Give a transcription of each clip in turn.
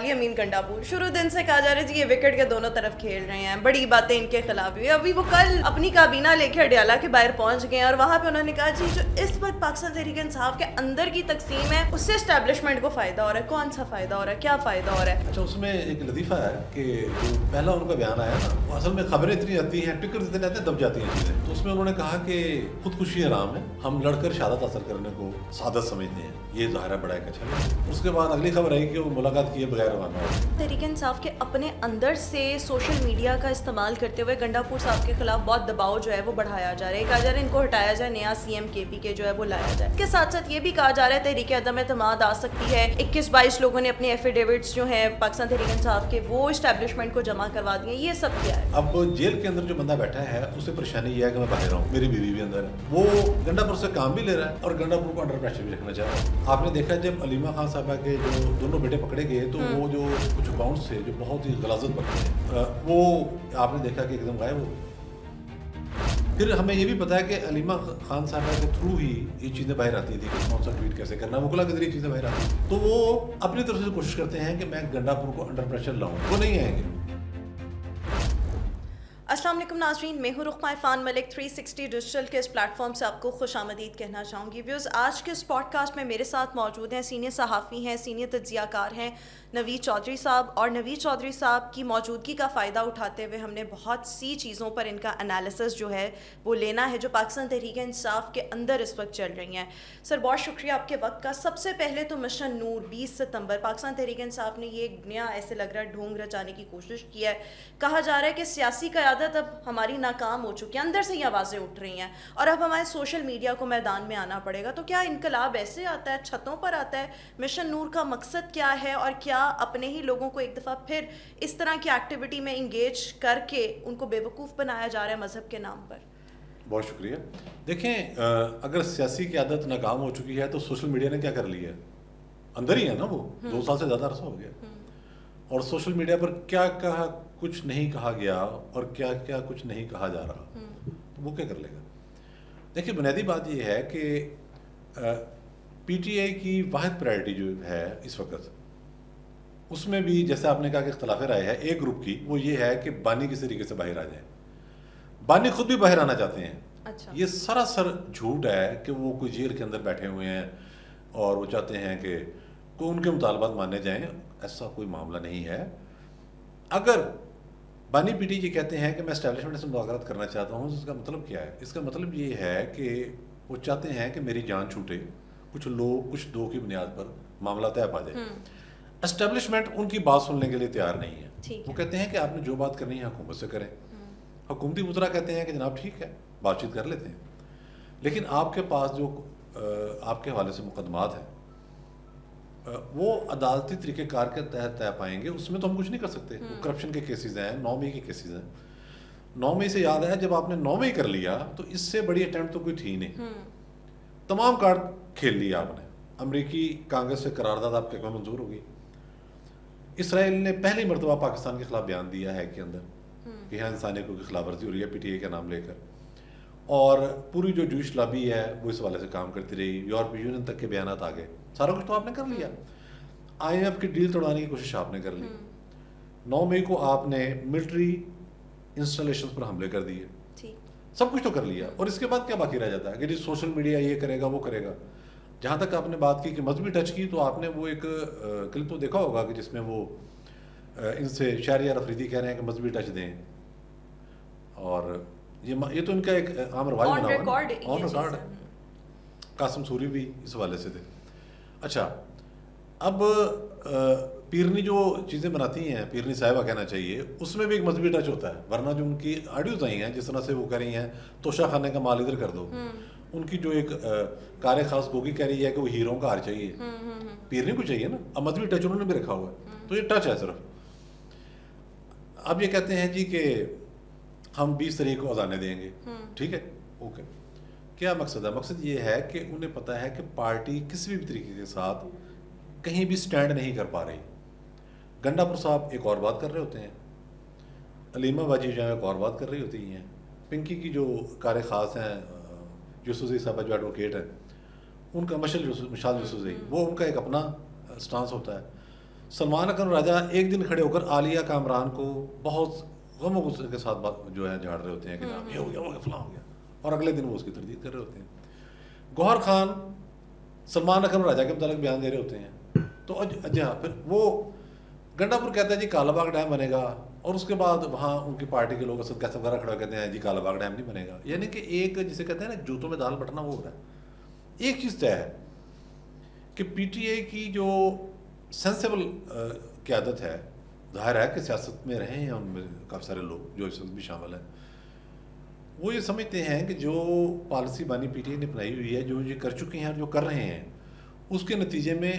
علی امین گنڈاپور شروع دن سے کہا جا رہا ہے جی یہ وکٹ کے دونوں طرف کھیل رہے ہیں, بڑی باتیں ان کے خلاف ہوئی. ابھی وہ کل اپنی کابینہ لے کے اڈیالہ کے باہر پہنچ گئے ہیں اور وہاں پہ انہوں نے کہا جی جو اس وقت پاکستان تحریک انصاف کے اندر کی تقسیم ہے اس سے اسٹیبلشمنٹ کو فائدہ ہو رہا ہے. کون سا فائدہ ہو رہا ہے, کیا فائدہ ہو رہا ہے؟ اچھا, اس میں ایک لطیفہ ہے کہ جو پہلا ان کا بیان آیا نا, وہ اصل میں خبریں اتنی آتی ہیں, ٹکر اتنے آتے ہیں, دب جاتی ہیں چیزیں. تو اس میں انہوں نے کہا کہ خودکشی حرام ہے, ہم لڑ کر شہادت حاصل کرنے کو سعادت سمجھتے ہیں. یہ ظاہر ہے بڑا ایک اچھا ہے. اس کے بعد اگلی خبر آئی کہ وہ ملاقات کیے بغیر روانہ ہو. تحریک انصاف کے اپنے اندر سے سوشل میڈیا کا استعمال کرتے ہوئے گنڈاپور صاحب کے خلاف بہت دباؤ جو ہے وہ بڑھایا جا رہا ہے. کہا جا رہا ہے ان کو ہٹایا جائے, نیا سی ایم کے پی کے جو ہے وہ لایا جائے. اس کے ساتھ ساتھ یہ بھی کہا جا رہا ہے تحریک عدم اعتماد آ سکتی ہے. 21-22 لوگوں نے اپنے ایفیڈیوٹس جو ہیں پاکستان تحریک انصاف کے وہ اسٹیبلشمنٹ کو جمع کروا دیے. یہ سب کیا ہے؟ اب جیل کے اندر جو بندہ بیٹھا ہے اسے پریشانی یہ ہے کہ میں باہر ہوں, میری بیوی بھی اندر ہے, وہ گنڈاپور سے کام بھی لے رہا ہے اور گنڈاپور کو انڈر پریشر بھی رکھنا چاہ رہا ہے. آپ نے دیکھا جب علیمہ خان صاحبہ کے جو دونوں بیٹے پکڑے گئے تو وہ جو کچھ اکاؤنٹس تھے جو بہت ہی غلاظت برتے ہیں, وہ آپ نے دیکھا کہ ایک دم غائب ہو. پھر ہمیں یہ بھی پتا ہے کہ علیمہ خان صاحبہ کے تھرو ہی یہ چیزیں باہر آتی تھی کہ کون سا ٹویٹ کیسے کرنا, وکلا کے ذریعے چیزیں باہر آتی ہیں. تو وہ اپنی طرف سے کوشش کرتے ہیں کہ میں گنڈاپور کو انڈر پریشر لاؤں, وہ نہیں آئیں گے. السلام علیکم ناظرین, میں ہوں رخمہ عرفان ملک. 360 ڈیجیٹل کے اس پلیٹ فارم سے آپ کو خوش آمدید کہنا چاہوں گی. ویوز, آج کے اس پوڈ کاسٹ میں میرے ساتھ موجود ہیں سینئر صحافی ہیں, سینئر تجزیہ کار ہیں نوید چودھری صاحب, اور نوید چودھری صاحب کی موجودگی کا فائدہ اٹھاتے ہوئے ہم نے بہت سی چیزوں پر ان کا انالیسس جو ہے وہ لینا ہے جو پاکستان تحریک انصاف کے اندر اس وقت چل رہی ہیں. سر بہت شکریہ آپ کے وقت کا. سب سے پہلے تو مشن نور 20 ستمبر پاکستان تحریک انصاف نے یہ ایک نیا ایسے لگ رہا ہے ڈھونگ رچانے کی کوشش کی ہے. کہا جا رہا ہے کہ سیاسی قیادت اب ہماری ناکام ہو چکی ہے, اندر سے یہ آوازیں اٹھ رہی ہیں اور اب ہمارے سوشل میڈیا کو میدان میں آنا پڑے گا. تو کیا انقلاب ایسے آتا ہے, چھتوں پر آتا ہے؟ مشن نور کا مقصد کیا ہے, اور کیا اپنے ہی لوگوں کو ایک دفعہ پھر اس طرح کی ایکٹیویٹی میں انگیج کر کے ان کو بے وقوف بنایا جا رہا ہے مذہب کے نام پر؟ بہت شکریہ. دیکھیں, اگر سیاسی قیادت ناکام ہو چکی ہے تو سوشل میڈیا نے کیا کر لیا ہے, اندر ہی ہے نا, وہ 2 سال سے زیادہ عرصہ ہو گیا. اور سوشل میڈیا پر کیا کہا کچھ نہیں کہا گیا اور کیا کیا کچھ نہیں کہا جا رہا, تو وہ کیا کر لے گا. دیکھیے, بنیادی بات یہ ہے کہ پی ٹی آئی کی واحد پرائرٹی جو ہے اس وقت, اس میں بھی جیسے آپ نے کہا کہ اختلاف رائے ہے ایک گروپ کی, وہ یہ ہے کہ بانی کس طریقے سے باہر آ جائیں. بانی خود بھی باہر آنا چاہتے ہیں. اچھا. یہ سراسر جھوٹ ہے کہ وہ کوئی جیل کے اندر بیٹھے ہوئے ہیں اور وہ چاہتے ہیں کہ ان کے مطالبات مانے جائیں. ایسا کوئی معاملہ نہیں ہے. اگر بانی پی ٹی یہ کہتے ہیں کہ میں اسٹیبلشمنٹ سے مذاکرات کرنا چاہتا ہوں, اس کا مطلب کیا ہے؟ اس کا مطلب یہ ہے کہ وہ چاہتے ہیں کہ میری جان چھوٹے, کچھ لوگ کچھ دو کی بنیاد پر معاملہ طے پا جائے. اسٹیبلشمنٹ ان کی بات سننے کے لیے تیار نہیں ہے. وہ کہتے ہیں کہ آپ نے جو بات کرنی ہے حکومت سے کریں. حکومتی وزراء کہتے ہیں کہ جناب ٹھیک ہے, بات چیت کر لیتے ہیں, لیکن آپ کے پاس جو آپ کے حوالے سے مقدمات ہیں وہ عدالتی طریقہ کار کے تحت طے پائیں گے, اس میں تو ہم کچھ نہیں کر سکتے. وہ کرپشن کے کیسز ہیں, 9 مئی کے کیسز ہیں. 9 مئی سے یاد ہے, جب آپ نے 9 مئی کر لیا تو اس سے بڑی اٹیمپٹ تو کوئی تھی نہیں. تمام کارڈ کھیل لیا آپ نے. امریکی کانگریس سے قرارداد آپ کے منظور ہوگی. اسرائیل نے پہلی مرتبہ پاکستان کے خلاف بیان دیا ہے کہ اندر کہ یہاں انسانی حقوق کی خلاف ورزی ہو رہی ہے پی ٹی آئی کا نام لے کر. اور پوری جو جوئش لابی ہے وہ اس حوالے سے کام کرتی رہی. یورپی یونین تک کے بیانات آ گئے. سارا کچھ تو آپ نے کر لیا. آئی ایم ایف کی ڈیل توڑانے کی کوشش آپ نے کر لی. 9 مئی کو آپ نے ملٹری انسٹالیشنز پر حملے کر دیے. سب کچھ تو کر لیا. اور اس کے بعد کیا باقی رہ جاتا ہے کہ جی سوشل میڈیا یہ کرے گا وہ کرے گا. جہاں تک آپ نے بات کی کہ مذہبی ٹچ کی, تو آپ نے وہ ایک کلپ تو دیکھا ہوگا کہ جس میں وہ ان سے شہریار افریدی کہہ رہے ہیں کہ مذہبی ٹچ دیں, اور یہ تو ان کا ایک عام رواج بنا ہوا ہے, آن ریکارڈ ہے. قاسم سوری بھی اس حوالے سے تھے. اچھا, اب پیرنی جو چیزیں بناتی ہیں, پیرنی صاحبہ کہنا چاہیے, اس میں بھی ایک مذہبی ٹچ ہوتا ہے. ورنہ جو ان کی آڈیوز آئی ہیں جس طرح سے وہ کہہ رہی ہیں توشہ خانے کا مال ادھر کر دو, ان کی جو ایک کار خاص گوگی کہہ رہی ہے کہ وہ ہیروں کا ہار چاہیے, پیرنی کو چاہیے نا. اب مذہبی ٹچ انہوں نے بھی رکھا ہوا ہے, تو یہ ٹچ ہے صرف. اب یہ کہتے ہیں جی کہ ہم 20 تاریخ کو اذانیں دیں گے. ٹھیک ہے, اوکے. کیا مقصد ہے؟ مقصد یہ ہے کہ انہیں پتہ ہے کہ پارٹی کسی بھی طریقے کے ساتھ کہیں بھی سٹینڈ نہیں کر پا رہی. گنڈاپور صاحب ایک اور بات کر رہے ہوتے ہیں, علیمہ باجی جو ہے ایک اور بات کر رہی ہوتی ہیں, پنکی کی جو کار خاص ہیں یوسفزئی صاحبہ جو ایڈوکیٹ ہیں, ان کا مشال یوسفزئی, وہ ان کا ایک اپنا سٹانس ہوتا ہے. سلمان اکرم راجہ ایک دن کھڑے ہو کر عالیہ کامران کو بہت غم و غصے کے ساتھ جو ہے جھاڑ رہے ہوتے ہیں کہ نام یہ ہو گیا فلاں ہو گیا, اور اگلے دن وہ اس کی تردید کر رہے ہوتے ہیں. گوہر خان سلمان اکرم راجہ کے متعلق بیان دے رہے ہوتے ہیں. تو اجا پھر وہ گنڈا پور کہتا ہے جی کالا باغ ڈیم بنے گا, اور اس کے بعد وہاں ان کی پارٹی کے لوگ اسد کیسب وغیرہ کھڑا کہتے ہیں جی کالا باغ ڈیم نہیں بنے گا. یعنی کہ ایک جسے کہتے ہیں نا جوتوں میں دال بٹنا وہ ہو رہا ہے. ایک چیز طے ہے کہ پی ٹی اے کی جو سینسیبل قیادت ہے, ظاہر ہے کہ سیاست میں رہے ہیں ان میں کافی سارے لوگ جو اس وقت بھی شامل ہیں, وہ یہ سمجھتے ہیں کہ جو پالیسی بانی پی ٹی اے نے اپنائی ہوئی ہے, جو یہ کر چکے ہیں اور جو کر رہے ہیں, اس کے نتیجے میں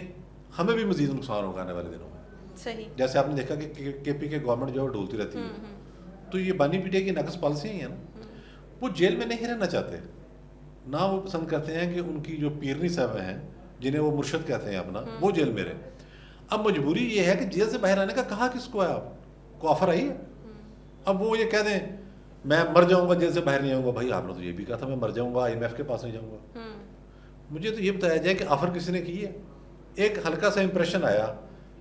ہمیں بھی مزید نقصان ہوگا آنے والے دنوں میں. صحیح. جیسے آپ نے دیکھا کہ کے پی کے گورنمنٹ جو ہے ڈھولتی رہتی ہے, تو یہ بانی پی ٹی اے کی ناقص پالیسی ہی ہے نا. وہ جیل میں نہیں رہنا چاہتے, نہ وہ پسند کرتے ہیں کہ ان کی جو پیرنی صاحب ہیں جنہیں وہ مرشد کہتے ہیں اپنا, وہ جیل میں رہے. اب مجبوری یہ ہے کہ جیل سے باہر آنے کا کہا کس کو ہے, آپ کو آفر آئی ہے. اب وہ یہ کہہ دیں میں مر جاؤں گا جیل سے باہر نہیں آؤں گا. بھائی آپ نے تو یہ بھی کہا تھا میں مر جاؤں گا, IMF کے پاس نہیں جاؤں گا. مجھے تو یہ بتایا جائے کہ آفر کسی نے کی ہے. ایک ہلکا سا امپریشن آیا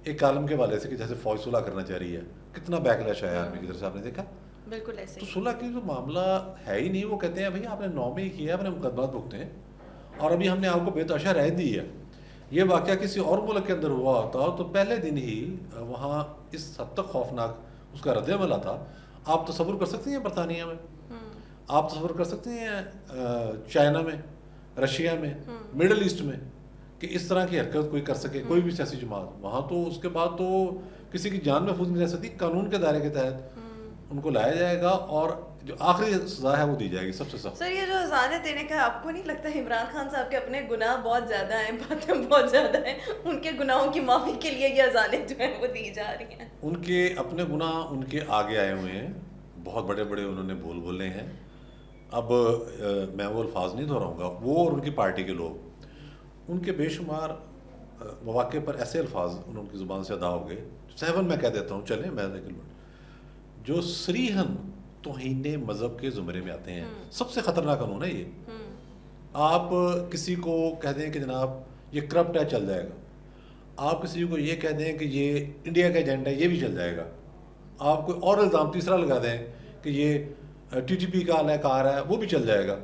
ایک کالم کے والے سے کہ جیسے فوج صلح کرنا چاہ رہی ہے, کتنا بیک لیش آیا آرمی کی طرف سے, آپ نے دیکھا. بالکل ایسے. تو صلح کی جو معاملہ ہے ہی نہیں. وہ کہتے ہیں بھائی آپ نے 9 میں ہی کیا ہے, آپ نے مقدمات بھگتے ہیں, اور ابھی ہم نے آپ کو بے تحاشا رائے دی ہے. یہ واقعہ کسی اور ملک کے اندر ہوا ہوتا تو پہلے دن ہی وہاں اس حد تک خوفناک اس کا رد عمل آتا. آپ تصور کر سکتے ہیں برطانیہ میں, آپ تصور کر سکتے ہیں چائنا میں, رشیا میں, مڈل ایسٹ میں, کہ اس طرح کی حرکت کوئی کر سکے کوئی بھی سیاسی جماعت وہاں. تو اس کے بعد تو کسی کی جان محفوظ نہیں رہ سکتی. قانون کے دائرے کے تحت ان کو لایا جائے گا, اور جو آخری سزا ہے وہ دی جائے گی سب سے سخت. سر یہ جو اذانیں دینے کا, آپ کو نہیں لگتا عمران خان صاحب کے اپنے گناہ بہت زیادہ ہیں, باتیں بہت زیادہ ہیں, ان کے گناہوں کی معافی کے لیے یہ اذانیں جو ہیں وہ دی جا رہی ہیں؟ ان کے اپنے گناہ ان کے آگے آئے ہوئے ہیں, بہت بڑے بڑے انہوں نے بول بولے ہیں. اب میں وہ الفاظ نہیں دہراؤں گا. وہ اور ان کی پارٹی کے لوگ, ان کے بے شمار مواقع پر ایسے الفاظ ان کی زبان سے ادا ہو گئے. 7 میں کہہ دیتا ہوں, چلیں میں جو سریحن توہین مذہب کے زمرے میں آتے ہیں. سب سے خطرناک قانون ہے یہ. آپ کسی کو کہہ دیں کہ جناب یہ کرپٹ ہے, چل جائے گا. آپ کسی کو یہ کہہ دیں کہ یہ انڈیا کا ایجنڈا ہے, یہ بھی چل جائے گا. آپ کوئی اور الزام تیسرا لگا دیں کہ یہ ٹی ٹی پی کا اہلکار ہے, وہ بھی چل جائے گا.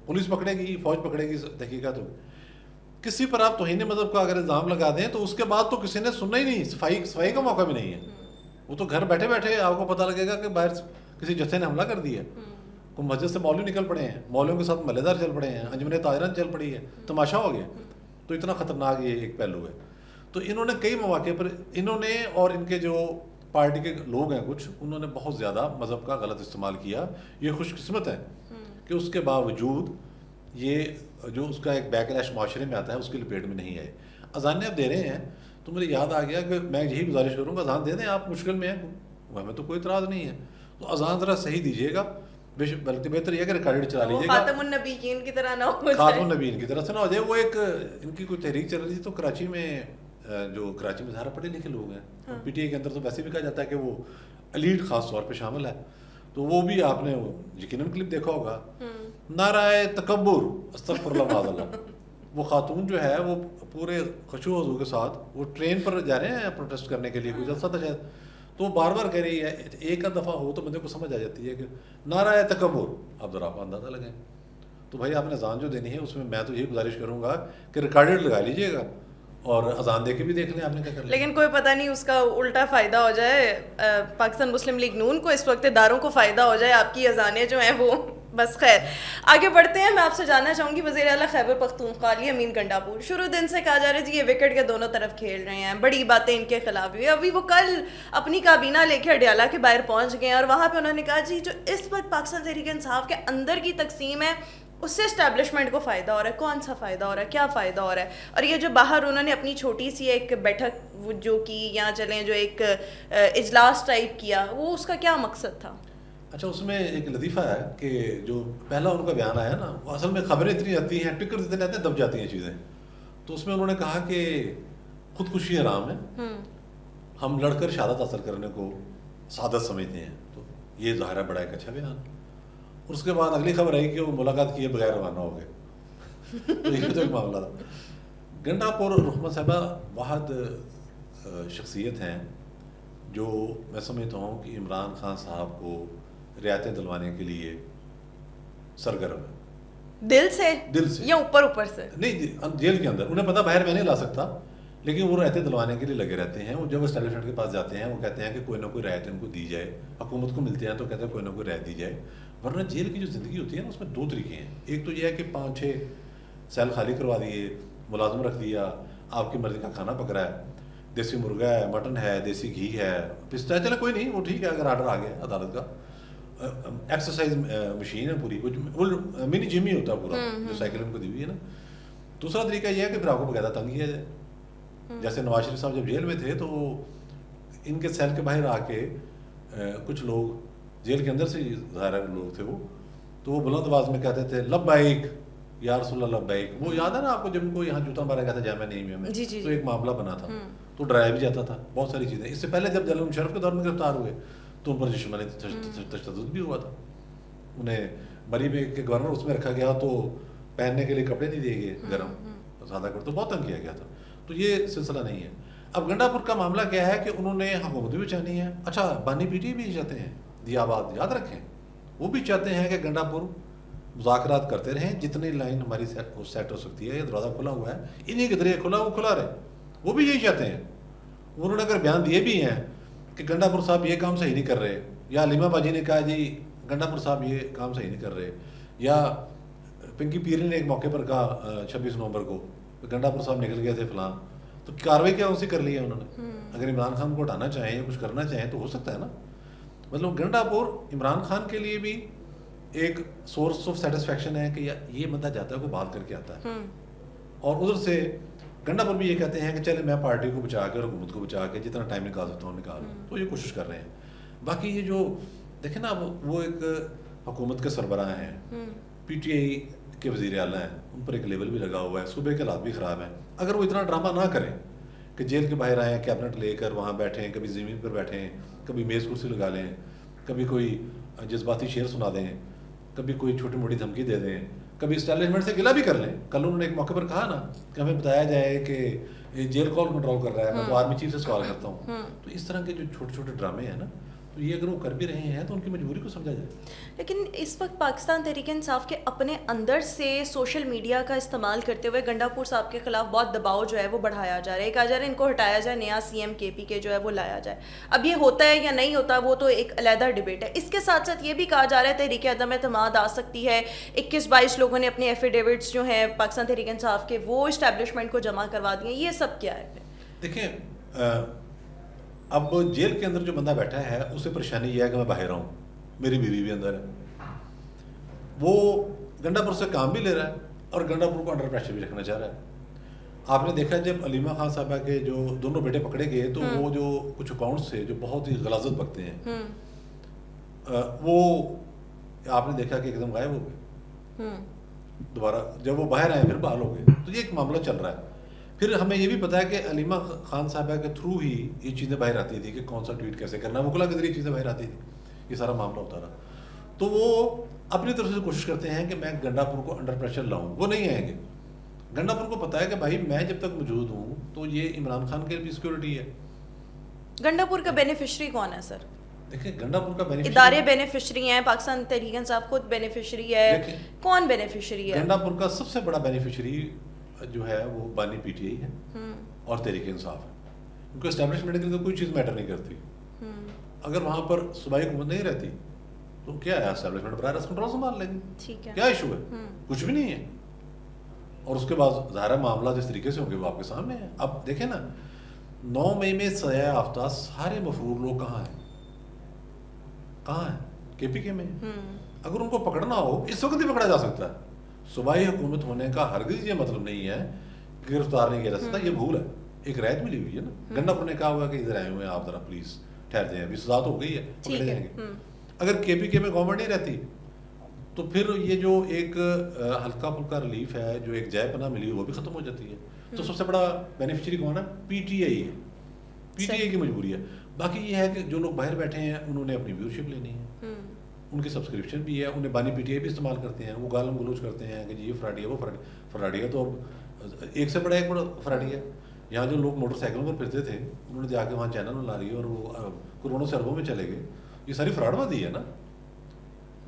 پولیس پکڑے گی, فوج پکڑے گی, تحقیقات ہوگی. کسی پر آپ توہین مذہب کا اگر الزام لگا دیں تو اس کے بعد تو کسی نے سننا ہی نہیں, صفائی کا موقع بھی نہیں ہے. وہ تو گھر بیٹھے بیٹھے آپ کو پتہ لگے گا کہ باہر کسی جتھے نے حملہ کر دیا, کوئی مسجد سے مولوی نکل پڑے ہیں, مولویوں کے ساتھ محلے دار چل پڑے ہیں, انجمن تاجران چل پڑی ہے, تماشا ہو گیا. تو اتنا خطرناک یہ ایک پہلو ہے. تو انہوں نے کئی مواقع پر انہوں نے اور ان کے جو پارٹی کے لوگ ہیں کچھ, انہوں نے بہت زیادہ مذہب کا غلط استعمال کیا. یہ خوش قسمت ہے کہ اس کے باوجود یہ جو اس کا ایک بیک لیش معاشرے میں آتا ہے اس کی لپیٹ میں نہیں آئے. اذانیں اب دے رہے ہیں تو مجھے یاد آ گیا کہ میں یہی گزارش کروں گا, اذان دے دیں, آپ مشکل میں ہیں, ہمیں تو کوئی اعتراض نہیں ہے. تو اذان ذرا صحیح دیجیے گا, بلکہ بہتر یہ کہ ریکارڈڈ چلا لیجیے گا, خاتم النبیین کی طرح نہ ہو جائے. خاتم النبیین کی طرح سے نہ ہو جائے. وہ ایک ان کی کوئی تحریک چل رہی تھی تو کراچی میں, جو کراچی میں زیادہ پڑھے لکھے لوگ ہیں, پی ٹی اے کے اندر تو ویسے بھی کہا جاتا ہے کہ وہ ایلیٹ خاص طور پہ شامل ہے. تو وہ بھی آپ نے یقیناً کلپ دیکھا ہوگا, نعرہ تکبر استغفر اللہ معاذ اللہ. وہ خاتون جو ہے وہ پورے خشوع و خضوع کے ساتھ وہ ٹرین پر جا رہے ہیں پروٹیسٹ کرنے کے لیے, کوئی جلسہ تھا شاید, تو وہ بار بار کہہ رہی ہے, ایک دفعہ ہو تو بندے کو سمجھ آ جاتی ہے کہ نعرہ تکبر. اب ذرا آپ اندازہ لگائیں. تو بھائی آپ نے اذان جو دینی ہے اس میں تو یہی گزارش کروں گا کہ ریکارڈڈ لگا لیجیے گا, اور اذان دے کے بھی دیکھ لیں آپ نے کیا کرنا. لیکن کوئی پتہ نہیں اس کا الٹا فائدہ ہو جائے, پاکستان مسلم لیگ نون کو اس وقت داروں کو فائدہ ہو جائے آپ کی اذانیں جو ہیں وہ. بس خیر, آگے بڑھتے ہیں. میں آپ سے جاننا چاہوں گی وزیر اعلیٰ خیبر پختونخوا علی امین گنڈاپور, شروع دن سے کہا جا رہا ہے جی یہ وکٹ کے دونوں طرف کھیل رہے ہیں, بڑی باتیں ان کے خلاف ہوئی. ابھی وہ کل اپنی کابینہ لے کے اڈیالہ کے باہر پہنچ گئے ہیں, اور وہاں پہ انہوں نے کہا جی جو اس وقت پاکستان تحریک انصاف کے اندر کی تقسیم ہے اس سے اسٹیبلشمنٹ کو فائدہ ہو رہا ہے. کون سا فائدہ ہو رہا ہے, کیا فائدہ ہو رہا ہے؟ اور یہ جو باہر انہوں نے اپنی چھوٹی سی ایک بیٹھک جو کی, یا چلیں جو ایک اجلاس ٹائپ کیا, وہ اس کا کیا مقصد تھا؟ اچھا, اس میں ایک لطیفہ ہے کہ جو پہلا ان کا بیان آیا نا, وہ اصل میں خبریں اتنی آتی ہیں, ٹکر اتنے آتے ہیں, دب جاتی ہیں چیزیں. تو اس میں انہوں نے کہا کہ خودکشی حرام ہے, ہم لڑ کر شہادت حاصل کرنے کو سعادت سمجھتے ہیں. تو یہ ظاہر ہے بڑا ایک اچھا بیان. اور اس کے بعد اگلی خبر آئی کہ وہ ملاقات کیے بغیر روانہ ہو گئے. تو یہ تو ایک معاملہ تھا. گنڈاپور رحمت صاحبہ واحد شخصیت ہیں جو میں سمجھتا ہوں کہ عمران خان صاحب کو رعایتیں دلوانے کے لیے سرگرم ہے. دل سے یا اوپر سے؟ نہیں, جیل کے اندر انہیں پتا باہر میں نہیں لا سکتا, لیکن وہ رعایتیں دلوانے کے لیے لگے رہتے ہیں. وہ جب اسٹیبلشمنٹ کے پاس جاتے ہیں وہ کہتے ہیں کہ کوئی نہ کوئی رعایت ان کو دی جائے. حکومت کو ملتے ہیں تو کہتے ہیں کوئی نہ کوئی رعایت دی جائے. ورنہ جیل کی جو زندگی ہوتی ہے نا, اس میں دو طریقے ہیں. ایک تو یہ ہے کہ 5-6 سیل خالی کروا دیے, ملازم رکھ دیا, آپ کی مرضی کا کھانا پک رہا ہے, دیسی مرغا ہے, مٹن ہے, دیسی گھی ہے, پستا ہے, چلے کوئی نہیں, وہ ٹھیک ہے اگر آرڈر آ گیا عدالت کا. ایکسرسائز مشین ہے پوری, کچھ منی جم ہی ہوتا ہے پورا جو سائیکل ان کو دی ہوئی ہے نا. دوسرا طریقہ یہ ہے کہ پھر آپ کو باقاعدہ تنگ کیا جائے. جیسے نواز شریف صاحب جب جیل میں تھے تو ان کے سیل کے باہر آ کے کچھ لوگ جیل کے اندر سے ظاہر لوگ تھے وہ, تو وہ بلند آواز میں کہتے تھے لبیک یا رسول اللہ لبیک. وہ یاد ہے نا آپ کو جب ان کو یہاں جوتا مارا گیا تھا جامعہ نعیمیہ میں, تو ایک معاملہ بنا تھا, تو ڈرایا بھی جاتا تھا بہت ساری چیزیں. اس سے پہلے جب جنرل مشرف کے دور میں گرفتار ہوئے تو ان پر جسمانی تشدد بھی ہوا تھا. انہیں بری میں کے گورنر اس میں رکھا گیا تو پہننے کے لیے کپڑے نہیں دیے گئے گرم, زیادہ کر تو بہت تنگ کیا گیا تھا. تو یہ سلسلہ نہیں ہے. اب گنڈا پور کا معاملہ کیا ہے کہ انہوں نے حکومت بھی چاہنی ہے. اچھا, بانی پی ٹی بھی چاہتے ہیں, دیا آباد یاد رکھیں, وہ بھی چاہتے ہیں کہ گنڈا پور مذاکرات کرتے رہیں, جتنی لائن ہماری سیٹ ہو سکتی ہے. یہ دروازہ کھلا ہوا ہے, انہیں کے ذریعے کھلا, وہ کھلا رہے. وہ بھی یہی چاہتے ہیں. انہوں نے اگر بیان دیے بھی ہیں کہ گنڈا پور صاحب یہ کام صحیح نہیں کر رہے, یا علیمہ باجی نے کہا جی گنڈا پور صاحب یہ کام صحیح نہیں کر رہے, یا پنکی پیری نے ایک موقع پر کہا 26 نومبر کو گنڈا پور صاحب نکل گئے تھے فلاں, تو کاروائی کیا اسی کر لی ہے انہوں نے. اگر عمران خان کو ہٹانا چاہیں یا کچھ کرنا چاہیں تو ہو سکتا ہے نا. مطلب گنڈا پور عمران خان کے لیے بھی ایک سورس آف سیٹسفیکشن ہے کہ یہ بندہ جاتا ہے کو بات کر کے آتا ہے, اور ادھر سے گنڈا پور بھی یہ کہتے ہیں کہ چلے میں پارٹی کو بچا کے اور حکومت کو بچا کے جتنا ٹائم نکال سکتا ہوں نکال. تو یہ کوشش کر رہے ہیں. باقی یہ جو دیکھیں نا, وہ ایک حکومت کے سربراہ ہیں, پی ٹی آئی کے وزیر اعلیٰ ہیں, ان پر ایک لیبل بھی لگا ہوا ہے, صوبے کے حالات بھی خراب ہیں. اگر وہ اتنا ڈرامہ نہ کریں کہ جیل کے باہر آئیں, کیبنٹ لے کر وہاں بیٹھیں, کبھی زمین پر بیٹھیں, کبھی میز کرسی لگا لیں, کبھی کوئی جذباتی شعر سنا دیں, کبھی کوئی چھوٹی موٹی دھمکی دے دیں, کبھی اسٹیبلشمنٹ سے گلا بھی کر لیں. کل انہوں نے ایک موقع پر کہا نا کہ ہمیں بتایا جائے کہ جیل کال کنٹرول کر رہا ہے, میں تو آرمی چیف سے سوال کرتا ہوں. تو اس طرح کے جو چھوٹے چھوٹے ڈرامے ہیں نا, تو یہ اگر وہ کر بھی رہے ہیں تو ان کی مجبوری کو سمجھا جائے. لیکن اس وقت پاکستان تحریک انصاف کے اپنے اندر سے سوشل میڈیا کا استعمال کرتے ہوئے گنڈا پور صاحب کے خلاف بہت دباؤ جو ہے وہ بڑھایا جا رہا ہے. کہا جا رہا ہے ان کو ہٹایا جائے, نیا سی ایم کے پی کے جو ہے وہ لایا جائے. اب یہ ہوتا ہے یا نہیں ہوتا وہ تو ایک علیحدہ ڈبیٹ ہے. اس کے ساتھ ساتھ یہ بھی کہا جا رہا ہے تحریک عدم اعتماد آ سکتی ہے. 21-22 لوگوں نے اپنے ایفیڈیوٹس جو ہیں پاکستان تحریک انصاف کے وہ اسٹیبلشمنٹ کو جمع کروا دیے. یہ سب کیا ہے؟ دیکھیں, اب جیل کے اندر جو بندہ بیٹھا ہے اسے پریشانی یہ ہے کہ میں باہر ہوں, میری بیوی بھی اندر ہے. وہ گنڈا پور سے کام بھی لے رہا ہے اور گنڈا پور کو انڈر پریشر بھی رکھنا چاہ رہا ہے. آپ نے دیکھا جب علیمہ خان صاحبہ کے جو دونوں بیٹے پکڑے گئے تو وہ جو کچھ اکاؤنٹس تھے جو بہت ہی غلاظت بکتے ہیں, وہ آپ نے دیکھا کہ ایک دم غائب ہو گئے. دوبارہ جب وہ باہر آئے پھر بحال ہو گئے. تو یہ ایک معاملہ چل رہا ہے. پھر ہمیں یہ بھی پتا ہے کہ علیمہ خان صاحبہ کے تھرو ہی یہ چیزیں باہر آتی تھی کہ کون سا ٹویٹ کیسے کرنا ہے, وکلا کے ذریعے چیزیں باہر آتی تھی, یہ سارا معاملہ ہوتا رہا. تو وہ اپنی طرف سے کوشش کرتے ہیں کہ میں گنڈا پور کو انڈر پریشر لاؤں. وہ نہیں آئیں گے. گنڈا پور کو پتا ہے کہ بھائی میں جب تک موجود ہوں تو یہ عمران خان کے بھی سیکورٹی ہے. گنڈا پور کا بینیفیشری کون ہے سر؟ دیکھیں گنڈا پور کا بینیفیشری ادارے بینیفیشری ہیں, پاکستان تحریک انصاف خود بینیفیشری ہے, کون بینیفیشری ہے؟ گنڈا پور کا سب سے بڑا بینیفیشری جو ہے وہ بانی پی ٹی آئی ہے اور تحریک انصاف ہے. ان کو اسٹیبلشمنٹ کے لیے کوئی چیز میٹر نہیں کرتی. اگر وہاں پر صوبائی حکومت نہیں رہتی تو کیا ہے, اسٹیبلشمنٹ براہ راست کنٹرول سنبھال لیں گے. کیا ایشو ہے؟ کچھ بھی نہیں ہے. اور اس کے بعد ظاہر معاملہ جس طریقے سے ہوں گے وہ آپ کے سامنے ہیں. اب دیکھیں نا, 9 مئی میں سیاہ یافتہ سارے مفرور لوگ کہاں ہیں؟ کہاں ہیں؟ کے پی کے میں. اگر ان کو پکڑنا ہو اس وقت بھی پکڑا جا سکتا ہے. صوبائی حکومت ہونے کا ہرگز یہ مطلب نہیں ہے کہ گرفتار نہیں کیا جا سکتا. یہ بھول ہے, ایک رعایت ملی ہوئی ہے نا. گنڈا پور نے کہا ہوا کہ ادھر آئے ہوئے ہیں آپ ذرا پلیز ٹھہر جائیں, ابھی سزا تو ہو گئی ہے, پکڑے جائیں گے. اگر کے پی کے میں گورنمنٹ نہیں رہتی تو پھر یہ جو ایک ہلکا پھلکا ریلیف ہے, جو ایک جائے پناہ ملی وہ بھی ختم ہو جاتی ہے. تو سب سے بڑا بینیفیشری کون ہے؟ پی ٹی آئی ہے. پی ٹی آئی کی مجبوری ہے. باقی یہ ہے کہ جو لوگ باہر بیٹھے ہیں انہوں نے اپنی ویورشپ لینی ہے, ان کی سبسکرپشن بھی ہے, انہیں بانی پی ٹی آئی بھی استعمال کرتے ہیں. وہ گالم گلوچ کرتے ہیں کہ جی یہ فراڈی ہے, وہ فراڈی ہے. تو ایک سے بڑا ایک بڑا فراڈی ہے. یہاں جو لوگ موٹر سائیکلوں پر پھرتے تھے انہوں نے جا کے وہاں چینل بنا لیے اور وہ کروڑوں سے اربوں میں چلے گئے. یہ ساری فراڈ بازی ہے نا.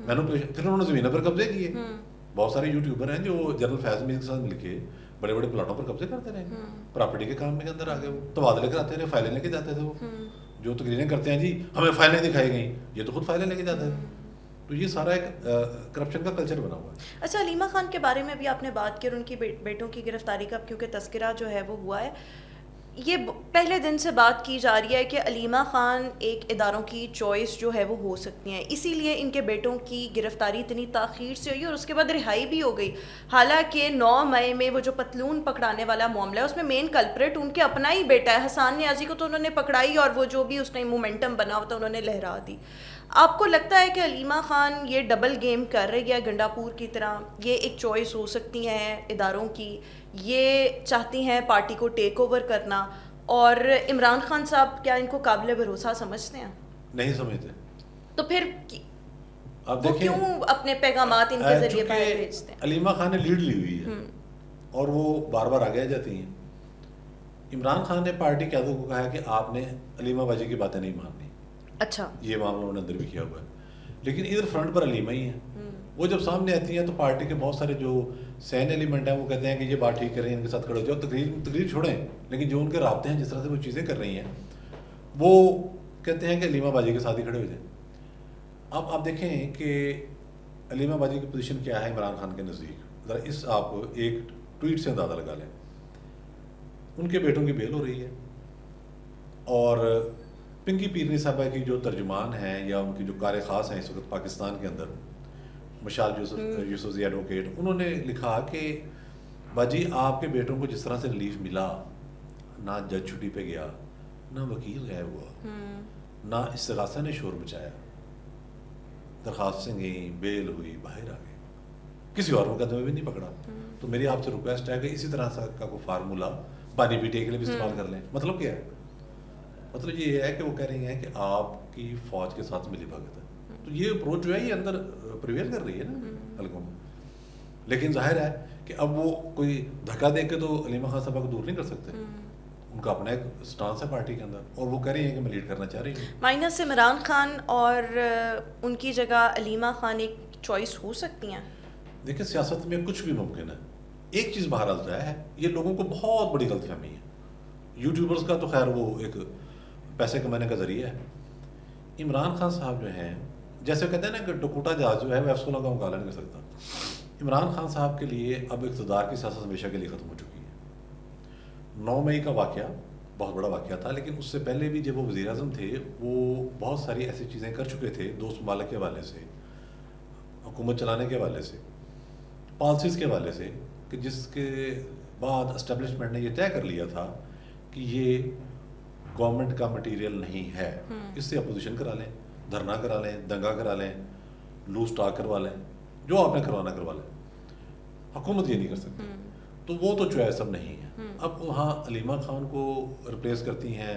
مینوپولیشن. پھر انہوں نے زمینوں پر قبضے کیے. بہت سارے یوٹیوبر ہیں جو جنرل فیض میر کے ساتھ مل کے بڑے بڑے پلاٹوں پر قبضے کرتے رہے. پراپرٹی کے کام میں اندر آ گئے. وہ تبادلے کراتے رہے, فائلیں لے کے جاتے تھے. وہ جو تقریریں کرتے ہیں جی ہمیں فائلیں دکھائی گئیں, یہ تو خود فائلیں لے کے جاتے تھے. تو یہ سارا ایک کرپشن کا کلچر بنا ہوا ہے. اچھا, علیمہ خان کے بارے میں بھی آپ نے بات کی اور ان کی بیٹوں کی گرفتاری کا کیونکہ تذکرہ جو ہے وہ ہوا ہے. یہ پہلے دن سے بات کی جا رہی ہے کہ علیمہ خان ایک اداروں کی چوائس جو ہے وہ ہو سکتی ہیں, اسی لیے ان کے بیٹوں کی گرفتاری اتنی تاخیر سے ہوئی اور اس کے بعد رہائی بھی ہو گئی. حالانکہ 9 مئی میں وہ جو پتلون پکڑانے والا معاملہ ہے اس میں مین کلپریٹ ان کے اپنا ہی بیٹا ہے. حسان نیازی کو تو انہوں نے پکڑائی اور وہ جو بھی اس نے مومنٹم بنا ہوتا انہوں نے لہرا دی. آپ کو لگتا ہے کہ علیمہ خان یہ ڈبل گیم کر رہی ہے گنڈا پور کی طرح؟ یہ ایک چوائس ہو سکتی ہیں اداروں کی, یہ چاہتی ہیں پارٹی کو ٹیک اوور کرنا, اور عمران خان صاحب کیا ان کو قابل بھروسہ سمجھتے ہیں؟ نہیں سمجھتے. تو پھر آپ وہ دیکھیں کیوں اپنے پیغامات ان کے ذریعے باہر بھیجتے ہیں؟ علیمہ خان نے لیڈ لی ہوئی ہے اور وہ بار بار آگے آ جاتی ہیں. عمران خان نے پارٹی قیادت کو کہا ہے کہ آپ نے علیمہ باجی کی باتیں نہیں ماننی. اچھا, یہ معاملہ انہوں نے اندر بھی کیا ہوا ہے. لیکن ادھر فرنٹ پر علیمہ ہی ہیں. وہ جب سامنے آتی ہیں تو پارٹی کے بہت سارے جو سین ایلیمنٹ ہیں وہ کہتے ہیں کہ یہ بات ٹھیک کریں, ان کے ساتھ کھڑے ہو جاؤ. تقریر چھوڑیں, لیکن جو ان کے رابطے ہیں, جس طرح سے وہ چیزیں کر رہی ہیں, وہ کہتے ہیں کہ علیمہ باجی کے ساتھ ہی کھڑے ہو جائیں. اب آپ دیکھیں کہ علیمہ باجی کی پوزیشن کیا ہے عمران خان کے نزدیک. ذرا اس آپ ایک ٹویٹ سے اندازہ لگا لیں. ان کے بیٹوں کی بیل ہو رہی ہے اور پنکی پیرنی صاحبہ کی جو ترجمان ہیں یا ان کی جو کار خاص ہیں اس وقت پاکستان کے اندر, مشال یوسفزئی ایڈوکیٹ, انہوں نے لکھا کہ باجی آپ کے بیٹوں کو جس طرح سے ریلیف ملا, نہ جج چھٹی پہ گیا, نہ وکیل غائب ہوا, نہ استغاثہ نے شور مچایا, درخواستیں گئیں, بیل ہوئی, باہر آ گئے, کسی اور مقدمے بھی نہیں پکڑا. تو میری آپ سے ریکویسٹ ہے کہ اسی طرح کا کوئی فارمولہ پانی پیٹے کے لیے بھی استعمال کر لیں. مطلب کیا ہے؟ مطلب یہ ہے کہ وہ کہہ رہی ہیں کہ آپ کی فوج کے ساتھ ملی بھگت ہے. تو یہ اپروچ جو ہے یہ اندر پریویل کر رہی ہے نا حلقوں میں. لیکن ظاہر ہے کہ اب وہ کوئی دھکا دے کے تو علیمہ خان صاحبہ کو دور نہیں کر سکتے. ان کا اپنا ایک سٹانس ہے پارٹی کے اندر اور وہ کہہ رہی ہیں کہ میں لیڈ کرنا چاہ رہی ہوں. مائنس عمران خان اور ان کی جگہ علیمہ خان ایک چوائس ہو سکتی ہیں. دیکھیں سیاست میں کچھ بھی ممکن ہے. ایک چیز بہرحال طے ہے, یہ لوگوں کو بہت بڑی غلط فہمی ہے. یوٹیوبرز کا تو خیر وہ ایک پیسے کمانے کا ذریعہ ہے. عمران خان صاحب جو ہیں, جیسے کہتے ہیں نا کہ ڈکوٹا جہاز جو ہے وہ F-16 کا مقابلہ نہیں کر سکتا. عمران خان صاحب کے لیے اب اقتدار کی سیاست ہمیشہ کے لیے ختم ہو چکی ہے. 9 مئی کا واقعہ بہت بڑا واقعہ تھا, لیکن اس سے پہلے بھی جب وہ وزیر اعظم تھے وہ بہت ساری ایسی چیزیں کر چکے تھے دوست ممالک کے حوالے سے, حکومت چلانے کے حوالے سے, پالیسیز کے حوالے سے, کہ جس کے بعد اسٹیبلشمنٹ نے یہ طے کر لیا تھا کہ یہ گورنمنٹ کا مٹیریل نہیں ہے. اس سے اپوزیشن کرا لیں, دھرنا کرا لیں, دنگا کرا لیں, لوز ٹاک کروا لیں, جو آپ نے کروانا کروا لیں. حکومت یہ نہیں کر سکتی. تو وہ تو چوائس اب نہیں ہے. اب وہاں علیمہ خان کو ریپلیس کرتی ہیں,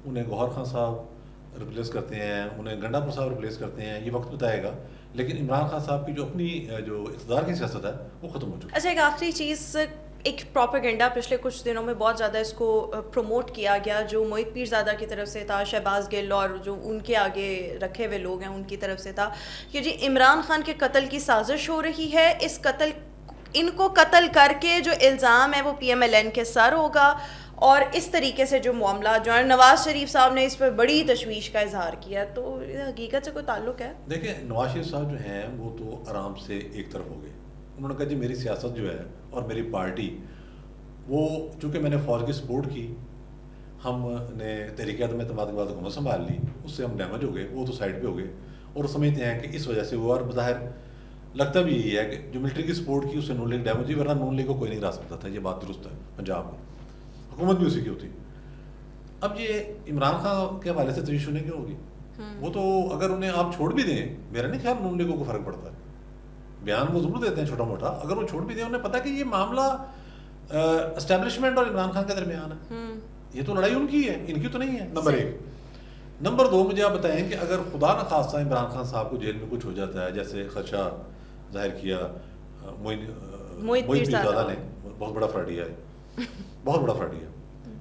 انہیں گوہر خان صاحب ریپلیس کرتے ہیں, انہیں گنڈا پور صاحب ریپلیس کرتے ہیں, یہ وقت بتائے گا. لیکن عمران خان صاحب کی جو اپنی جو اقتدار کی سیاست ہے وہ ختم ہو چکی ہے. اچھا, ایک آخری چیز, ایک پروپیگنڈا پچھلے کچھ دنوں میں بہت زیادہ اس کو پروموٹ کیا گیا, جو محیط پیرزادہ کی طرف سے تھا, شہباز گل اور جو ان کے آگے رکھے ہوئے لوگ ہیں ان کی طرف سے تھا, کہ جی عمران خان کے قتل کی سازش ہو رہی ہے. ان کو قتل کر کے جو الزام ہے وہ PMLN کے سر ہوگا, اور اس طریقے سے جو معاملات جو ہیں, نواز شریف صاحب نے اس پہ بڑی تشویش کا اظہار کیا. تو حقیقت سے کوئی تعلق ہے؟ دیکھیں نواز شریف صاحب جو ہیں وہ تو آرام سے ایک طرف ہو گئے. انہوں نے کہا جی میری سیاست جو ہے اور میری پارٹی, وہ چونکہ میں نے فوج کی سپورٹ کی, ہم نے تحریک عدم اعتماد کے بعد حکومت سنبھال لی, اس سے ہم ڈیمیج ہو گئے, وہ تو سائڈ پہ ہو گئے, اور سمجھتے ہیں کہ اس وجہ سے وہ, اور بظاہر لگتا بھی یہی ہے کہ جو ملٹری کی سپورٹ کی اس سے نون لیگ ڈیمیج ہوئی, ورنہ نون لیگ کو کوئی نہیں ہرا سکتا تھا. یہ بات درست ہے, پنجاب میں حکومت بھی اسی کی ہوتی. اب یہ عمران خان کے حوالے سے تشویش ہونے کیوں ہوگی؟ وہ تو اگر انہیں آپ چھوڑ بھی دیں, میرا نہیں خیال نون لیگوں کو فرق پڑتا ہے. بیان وہ ضرور دیتے ہیں چھوٹا موٹا, اگر وہ چھوڑ بھی دیں, انہیں پتا کہ یہ معاملہ اسٹیبلشمنٹ اور عمران خان کے درمیان ہے, یہ تو لڑائی ان کی ہے, ان کی تو نہیں ہے. نمبر 1. نمبر 2, مجھے آپ بتائیں کہ اگر خدا نہ خواستہ عمران خان صاحب کو جیل میں کچھ ہو جاتا ہے, جیسے خدشہ ظاہر کیا محیط پیرزادہ نے, بہت بڑا فراڈی ہے, بہت بڑا فراڈی ہے,